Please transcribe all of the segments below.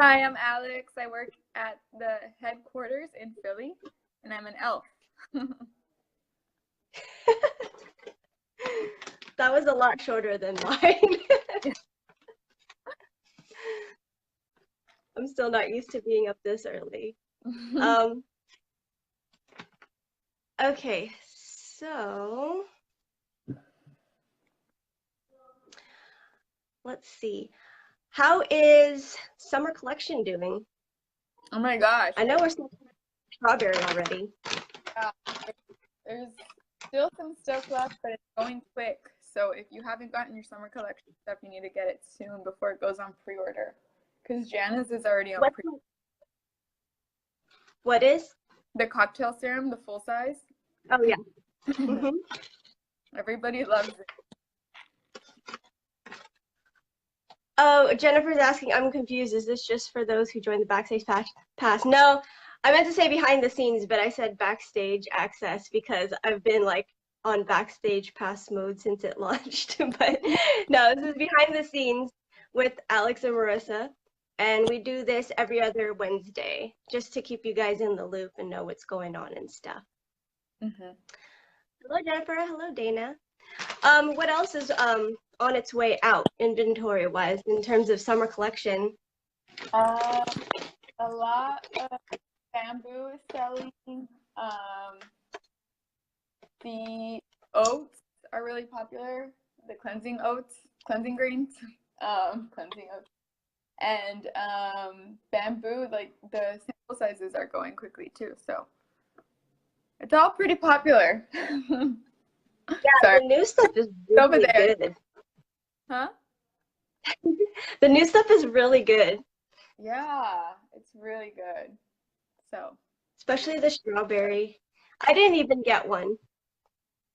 Hi, I'm Alex. I work at the headquarters in Philly, and I'm an elf. That was a lot shorter than mine. I'm still not used to being up this early. Okay, so let's see. How is summer collection doing? Oh my gosh. I know we're still strawberry already. Yeah, there's still some stuff left, but it's going quick. So if you haven't gotten your summer collection stuff, you need to get it soon before it goes on pre-order. Because Janice is already on pre-order. What is? The cocktail serum, the full size. Oh, yeah. Mm-hmm. Everybody loves it. Oh, Jennifer's asking, I'm confused. Is this just for those who join the Backstage Pass? No, I meant to say behind the scenes, but I said backstage access because I've been like on Backstage Pass mode since it launched. But no, this is behind the scenes with Alex and Marissa. And we do this every other Wednesday just to keep you guys in the loop and know what's going on and stuff. Hello, Jennifer. Hello, Dana. What else is on its way out inventory-wise in terms of summer collection? A lot of bamboo is selling. The oats are really popular. The cleansing oats, cleansing greens, cleansing oats, and bamboo. Like the sample sizes are going quickly too. So it's all pretty popular. Yeah, Sorry. the new stuff is really good. Huh? The new stuff is really good. Yeah, it's really good. So. Especially the strawberry. I didn't even get one.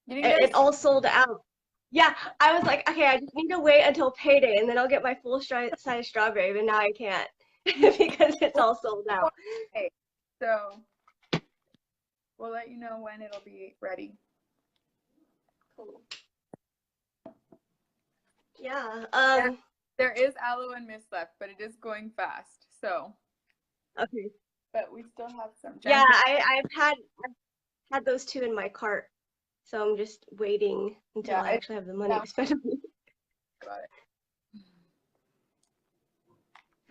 You didn't get it all sold out. Yeah, I was like, okay, I just need to wait until payday and then I'll get my full size strawberry, but now I can't because it's all sold out. Okay. So we'll let you know when it'll be ready. Cool. Yeah. There is aloe and mist left, but it is going fast. So. Okay. But we still have some. Yeah, I've had those two in my cart, so I'm just waiting until I actually have the money to spend them. Got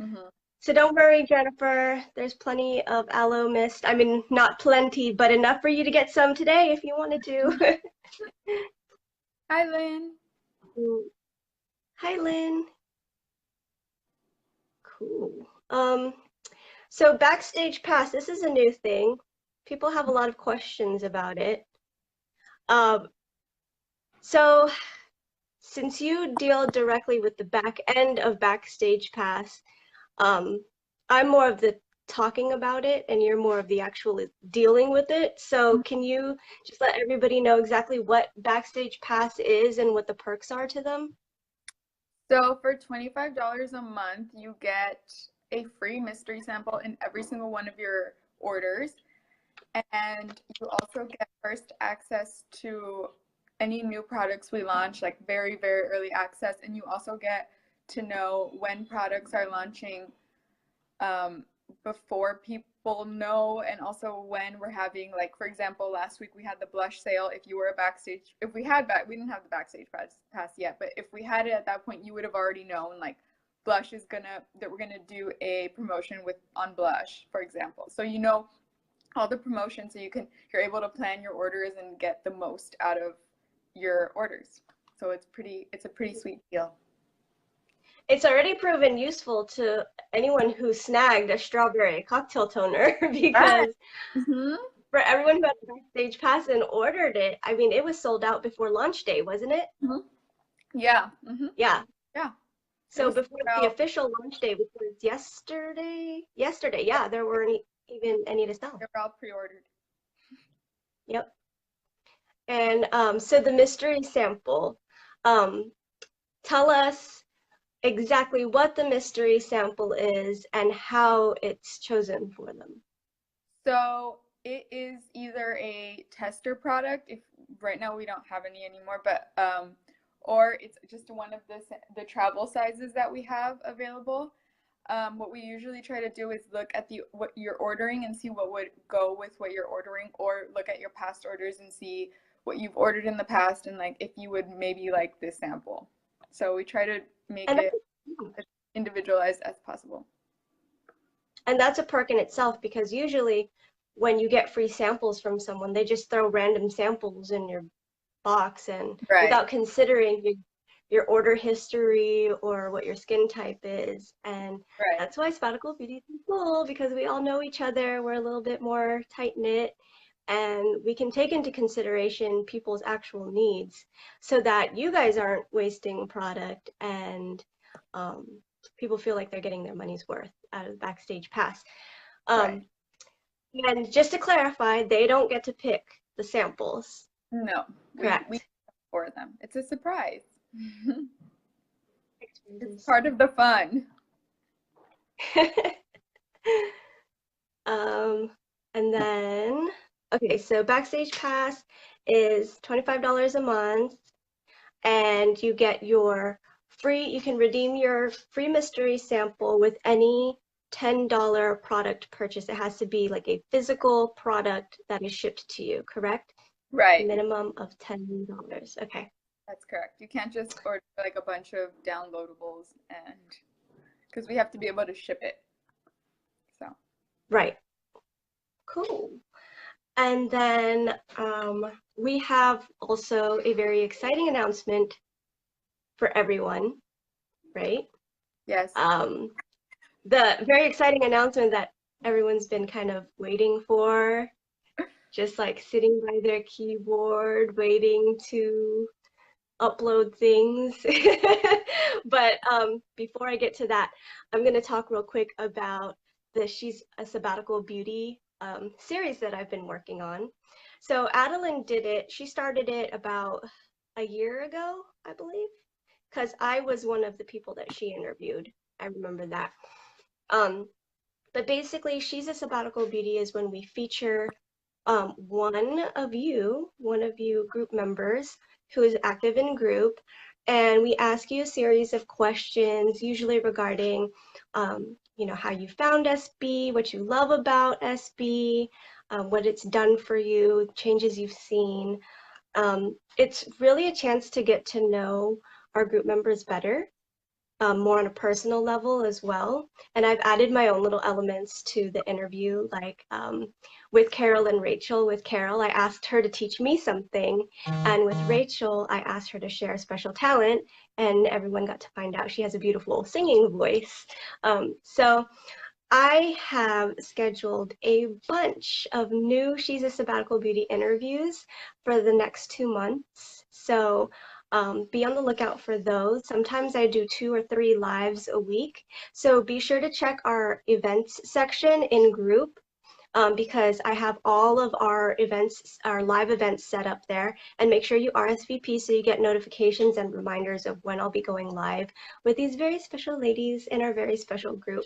it. So don't worry, Jennifer. There's plenty of aloe mist. I mean, not plenty, but enough for you to get some today if you wanted to. Hi, Lynn. Hi, Lynn. Cool. So Backstage Pass, this is a new thing. People have a lot of questions about it. So since you deal directly with the back end of Backstage Pass, I'm more of the talking about it and you're more of the actual dealing with it. So can you just let everybody know exactly what Backstage Pass is and what the perks are to them? So for $25 a month, you get a free mystery sample in every single one of your orders. And you also get first access to any new products we launch, like very, very early access. And you also get to know when products are launching before people know, and also when we're having, like, for example, last week we had the blush sale. If you were a backstage, if we had we didn't have the Backstage Pass yet, but if we had it at that point, you would have already known, like, blush is that we're gonna do a promotion on blush, for example. So you know all the promotions, so you're able to plan your orders and get the most out of your orders. So it's a pretty sweet deal. It's already proven useful to anyone who snagged a strawberry cocktail toner because for everyone who had the Backstage Pass and ordered it, I mean, it was sold out before launch day, wasn't it? Yeah. Yeah. Yeah. So before the official launch day, which was yesterday, yeah, there weren't even any to sell. They were all pre-ordered. Yep. And so the mystery sample, tell us exactly what the mystery sample is and how it's chosen for them. So it is either a tester product, if right now we don't have any anymore, but or it's just one of the travel sizes that we have available. What we usually try to do is look at what you're ordering and see what would go with what you're ordering, or look at your past orders and see what you've ordered in the past and like if you would maybe like this sample. So we try to make And it as individualized as possible. and that's a perk in itself, because usually when you get free samples from someone, they just throw random samples in your box and without considering your order history or what your skin type is. And that's why Sabbatical Beauty is cool, because we all know each other. We're a little bit more tight-knit, and we can take into consideration people's actual needs so that you guys aren't wasting product and people feel like they're getting their money's worth out of the Backstage Pass. And just to clarify, they don't get to pick the samples. No, correct. We for them. It's a surprise. It's part of the fun. And then, okay, so Backstage Pass is $25 a month, and you get your free, you can redeem your free mystery sample with any $10 product purchase. It has to be like a physical product that is shipped to you, correct? Right. Minimum of $10. Okay. That's correct. You can't just order like a bunch of downloadables, and because we have to be able to ship it. So. Right. Cool. And then we have also a very exciting announcement for everyone, right? Yes. The very exciting announcement that everyone's been kind of waiting for, just like sitting by their keyboard waiting to upload things. But before I get to that, I'm going to talk real quick about the She's a Sabbatical Beauty series that I've been working on. So Adeline did it. She started it about a year ago, I believe, because I was one of the people that she interviewed. I remember that. But basically, She's a Sabbatical Beauty is when we feature one of you group members who is active in group, and we ask you a series of questions, usually regarding you know, how you found SB, what you love about SB, what it's done for you, changes you've seen. It's really a chance to get to know our group members better, more on a personal level as well. And I've added my own little elements to the interview, like with Carol and Rachel. With Carol, I asked her to teach me something, and with Rachel, I asked her to share a special talent, and everyone got to find out she has a beautiful singing voice. So I have scheduled a bunch of new She's a Sabbatical Beauty interviews for the next 2 months. So be on the lookout for those. Sometimes I do 2 or 3 lives a week. So be sure to check our events section in group, because I have all of our events, our live events set up there, and make sure you RSVP so you get notifications and reminders of when I'll be going live with these very special ladies in our very special group.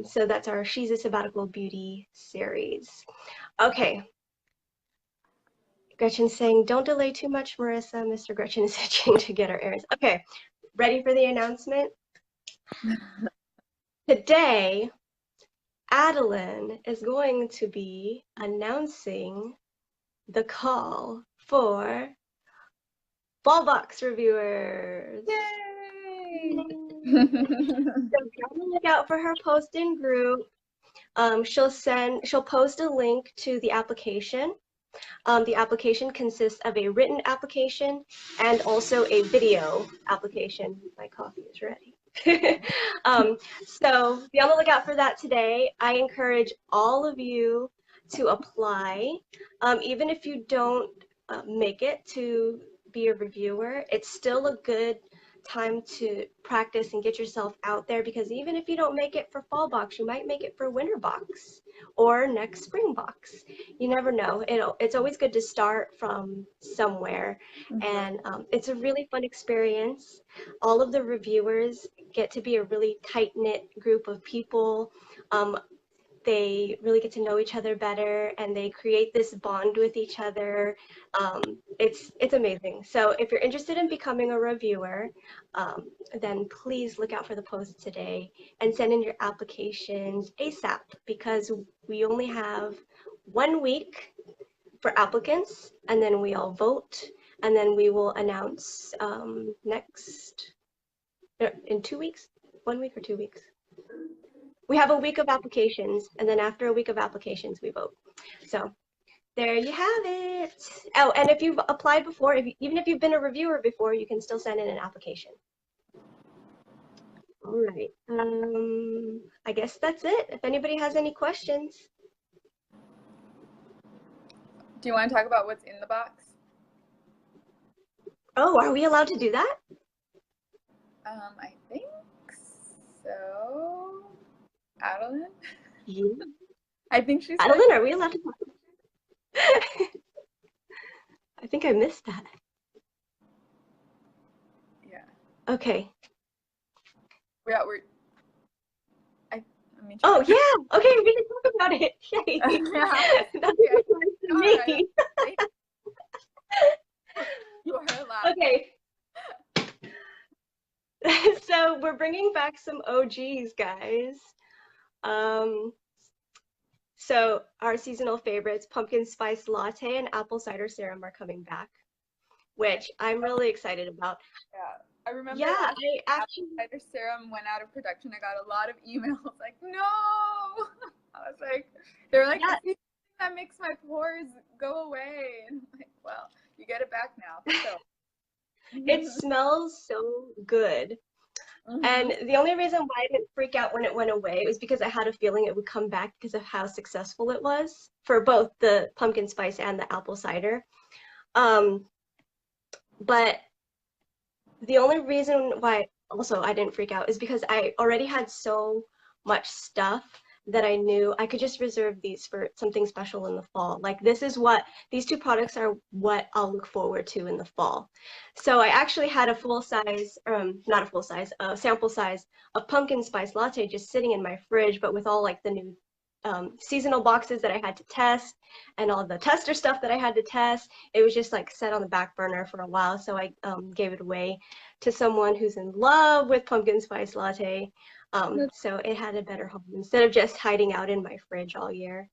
So that's our She's a Sabbatical Beauty series. Okay. Gretchen's saying, don't delay too much, Marissa. Mr. Gretchen is itching to get our errands. Okay, ready for the announcement? Today, Adeline is going to be announcing the call for ball box reviewers. Yay! So be on the lookout for her post in group. She'll post a link to the application. The application consists of a written application and also a video application. My coffee is ready. So be on the lookout for that today. I encourage all of you to apply. Even if you don't make it to be a reviewer, it's still a good time to practice and get yourself out there, because even if you don't make it for fall box, you might make it for winter box or next spring box. You never know. It's always good to start from somewhere. And it's a really fun experience. All of the reviewers get to be a really tight-knit group of people. they really get to know each other better, and they create this bond with each other. It's amazing. So if you're interested in becoming a reviewer, then please look out for the post today and send in your applications ASAP, because we only have 1 week for applicants, and then we all vote, and then we will announce next in 2 weeks, 1 week or 2 weeks. We have a week of applications, and then after a week of applications, we vote. So there you have it. Oh, and if you've applied before, even if you've been a reviewer before, you can still send in an application. All right. I guess that's it. If anybody has any questions. Do you want to talk about what's in the box? Oh, are we allowed to do that? I think so. Adeline? Yeah. I think she's Adeline, are we allowed to talk? I think I missed that. Yeah. Okay. Oh yeah. Okay, we can talk about it. Yay. That's nice to me. You are allowed. Okay. So we're bringing back some OGs, guys. So our seasonal favorites, pumpkin spice latte and apple cider serum, are coming back, which I'm really excited about. Yeah, I remember. Yeah, I actually. Apple cider serum went out of production. I got a lot of emails like, no. I was like, they're like, yeah, that makes my pores go away, and I'm like, well, you get it back now. So. It smells so good. And the only reason why I didn't freak out when it went away was because I had a feeling it would come back because of how successful it was for both the pumpkin spice and the apple cider. But the only reason why also I didn't freak out is because I already had so much stuff that I knew I could just reserve these for something special in the fall. Like these two products are what I'll look forward to in the fall. So I actually had a full size, not a full size, a sample size of pumpkin spice latte just sitting in my fridge, but with all like the new seasonal boxes that I had to test and all the tester stuff that I had to test. It was just like set on the back burner for a while. So I gave it away to someone who's in love with pumpkin spice latte. So it had a better home instead of just hiding out in my fridge all year.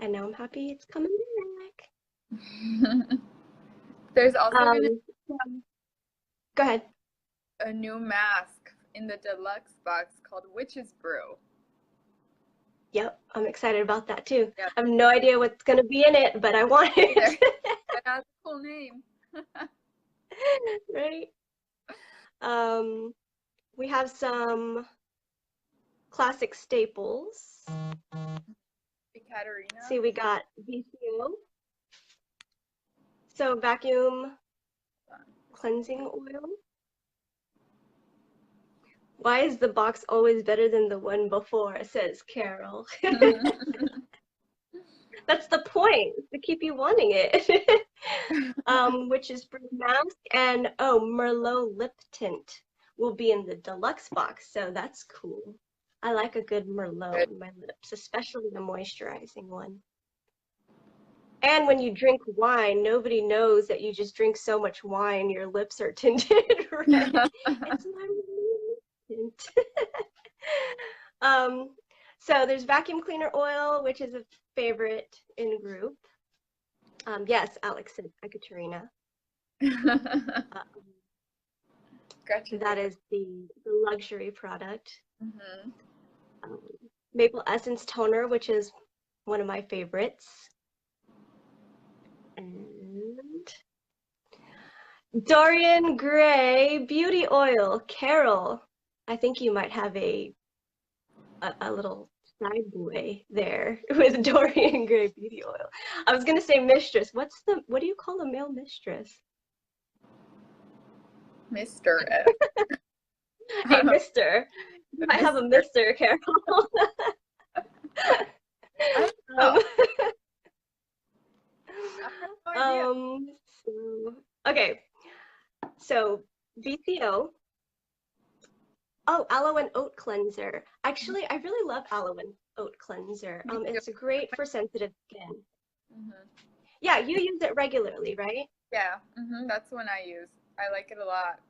And now I'm happy it's coming back. There's also go ahead. A new mask in the deluxe box called Witch's Brew. Yep, I'm excited about that too. Yep. I have no idea what's gonna be in it, but I want it. That has a cool name. Right. We have some classic staples. Katarina. See, we got VCO. So vacuum cleansing oil. Why is the box always better than the one before? Says Carol. That's the point, to keep you wanting it. Which is for mask, and Merlot lip tint will be in the deluxe box, so that's cool. I like a good Merlot in my lips, especially the moisturizing one. And when you drink wine, nobody knows that you just drink so much wine, your lips are tinted red. It's my tint. So there's vacuum cleaner oil, which is a favorite in group. Yes, Alex said Ekaterina. That is the luxury product. Maple Essence Toner, which is one of my favorites. And Dorian Gray Beauty Oil. Carol, I think you might have a little side boy there with Dorian Gray Beauty Oil. I was gonna say mistress. What do you call a male mistress? Mr. Hey, Mister. You might have a Mister, Carol. Okay. So VCO Oh, aloe and oat cleanser. Actually, I really love aloe and oat cleanser. Me too. It's great for sensitive skin. Hmm. Yeah, you use it regularly, right? Yeah, that's the one I use. I like it a lot.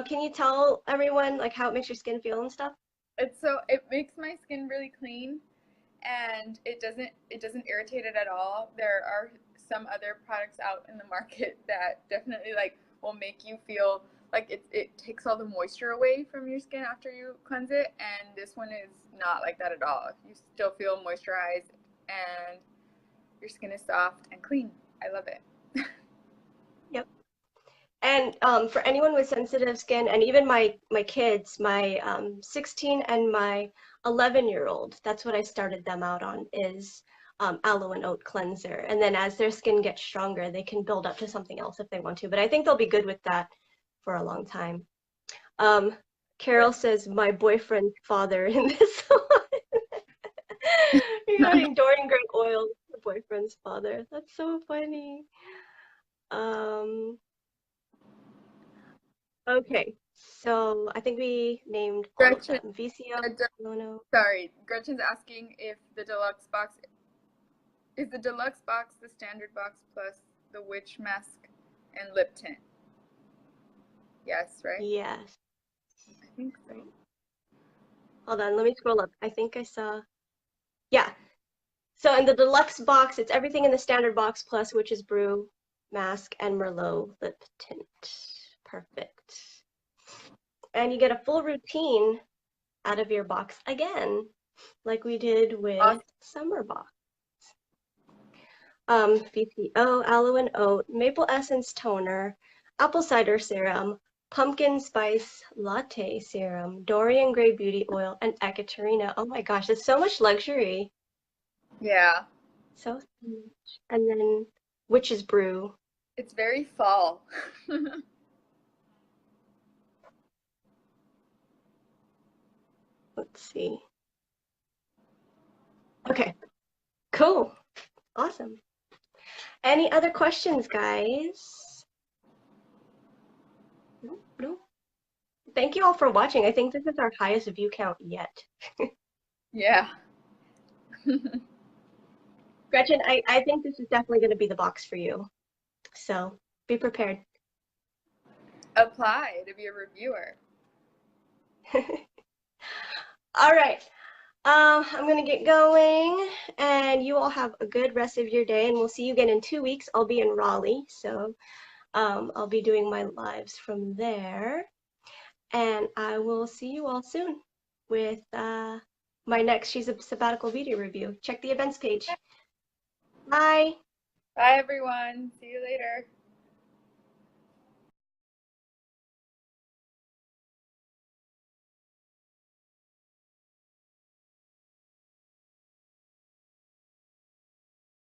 Can you tell everyone like how it makes your skin feel and stuff? It makes my skin really clean, and it doesn't irritate it at all. There are some other products out in the market that definitely like will make you feel like it takes all the moisture away from your skin after you cleanse it, and this one is not like that at all. You still feel moisturized and your skin is soft and clean. I love it. Yep. And for anyone with sensitive skin, and even my kids, my 16 and my 11-year-old, that's what I started them out on is aloe and oat cleanser. And then as their skin gets stronger, they can build up to something else if they want to. But I think they'll be good with that for a long time. Um, Carol says my boyfriend's father in this one. Regarding Dorian Gray oil, the boyfriend's father. That's so funny. Um, Okay, so I think we named all of Gretchen, them. VCO, the Mono. sorry, Gretchen's asking if the deluxe box is the deluxe box the standard box plus the witch mask and lip tint. Yes, right? Yes, I think so. right. Hold on, let me scroll up. I think I saw. Yeah, so in the deluxe box, it's everything in the standard box plus Witch's Brew, mask, and Merlot lip tint. Perfect. And you get a full routine out of your box again, like we did with Awesome. Summer Box. VCO, aloe and oat, maple essence toner, apple cider serum, pumpkin spice latte serum, Dorian Gray beauty oil, and Ekaterina. Oh my gosh, there's so much luxury. Yeah, So much. And then Witch's Brew. it's very fall. Let's see. Okay, cool. Awesome. Any other questions, guys? No, no. Thank you all for watching. I think this is our highest view count yet. Yeah. Gretchen, I think this is definitely going to be the box for you. So be prepared. Apply to be a reviewer. All right. I'm going to get going, and you all have a good rest of your day, and we'll see you again in 2 weeks. I'll be in Raleigh, so I'll be doing my lives from there, and I will see you all soon with my next She's a Sabbatical Beauty review. Check the events page. Bye. Bye, everyone. See you later.